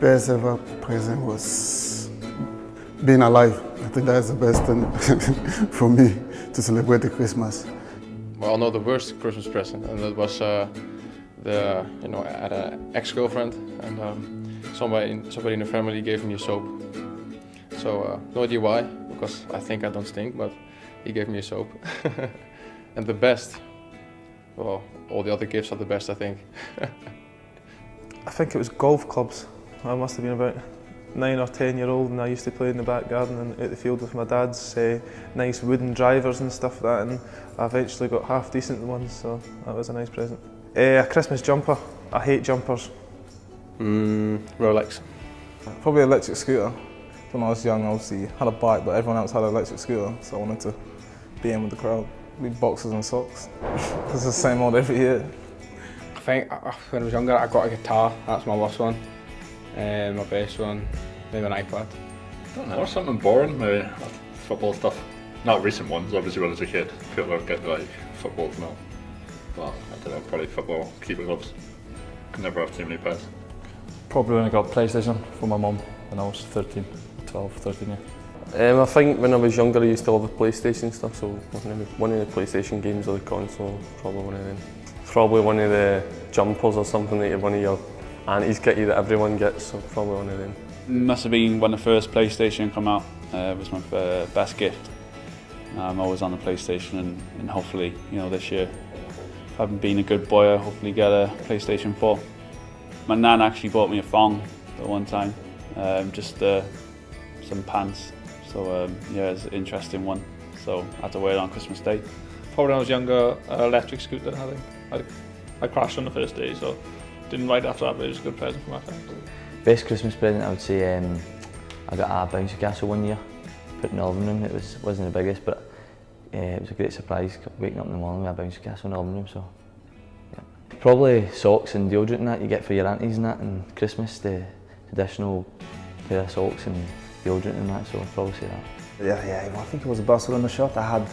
best ever present was being alive. I think that is the best thing for me to celebrate the Christmas. Well, no, the worst Christmas present, and that was I had an ex-girlfriend, and somebody in the family gave me a soap. So no idea why, because I think I don't stink, but he gave me a soap. And the best, well, all the other gifts are the best, I think. I think it was golf clubs. I must have been about 9 or 10 year old, and I used to play in the back garden and at the field with my dad's nice wooden drivers and stuff like that, and I eventually got half decent ones, so that was a nice present. A Christmas jumper. I hate jumpers. Rolex. Probably an electric scooter. When I was young, obviously had a bike, but everyone else had an electric scooter, so I wanted to be in with the crowd. With boxers and socks. It's the same old every year. I think when I was younger, I got a guitar. That's my worst one. My best one, maybe an iPad. I don't know, something boring, maybe football stuff. Not recent ones, obviously when I was a kid, people get like football now. But I don't know, probably football, keeper gloves. Could never have too many pairs. Probably when I got PlayStation from my mum when I was 13, 12, 13, yeah. I think when I was younger I used to love the PlayStation stuff, so one of the PlayStation games or the console, probably one of them. Probably one of the jumpers or something that one of your aunties get you that everyone gets, so probably one of them. Must have been when the first PlayStation came out. It was my best gift. I'm always on the PlayStation, and hopefully, this year, if I haven't been a good boy, I'll hopefully get a PlayStation 4. My nan actually bought me a thong at one time, just some pants. So yeah, it's an interesting one. So I had to wear it on Christmas Day. Probably when I was younger, an electric scooter, I think. I crashed on the first day, so didn't right after that, but it was a good present for my friends. Best Christmas present, I would say, I got a bouncy castle one year, put in the living room. It wasn't the biggest, but it was a great surprise waking up in the morning with a bouncy castle in the living room. So yeah. Probably socks and deodorant and that you get for your aunties and that, and Christmas, the traditional pair of socks and deodorant and that, so I'd probably say that. Yeah, I think it was a Barcelona shirt. I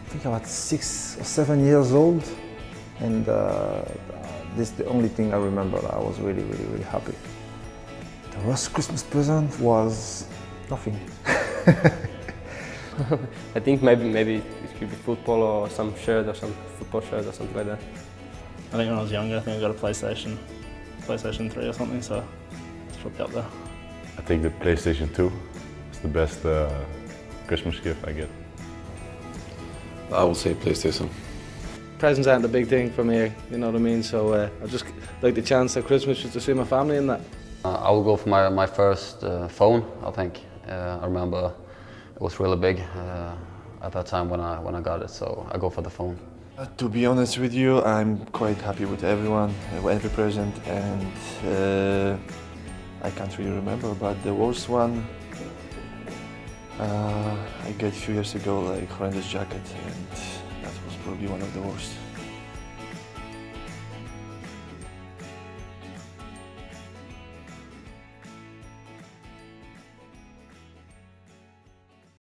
think I was 6 or 7 years old, and this is the only thing I remember that I was really happy. The worst Christmas present was nothing. I think maybe it could be football or some shirt or some football shirt or something like that. I think when I was younger, I think I got a PlayStation 3 or something, so it's probably up there. I think the PlayStation 2 is the best Christmas gift I get. I would say PlayStation. Presents aren't a big thing for me, you know what I mean, so I just like the chance at Christmas just to see my family and that. I will go for my first phone, I think. I remember it was really big at that time when I got it, so I go for the phone. To be honest with you, I'm quite happy with everyone, every present, and I can't really remember, but the worst one I got a few years ago, like horrendous jacket, and that was probably one of the worst.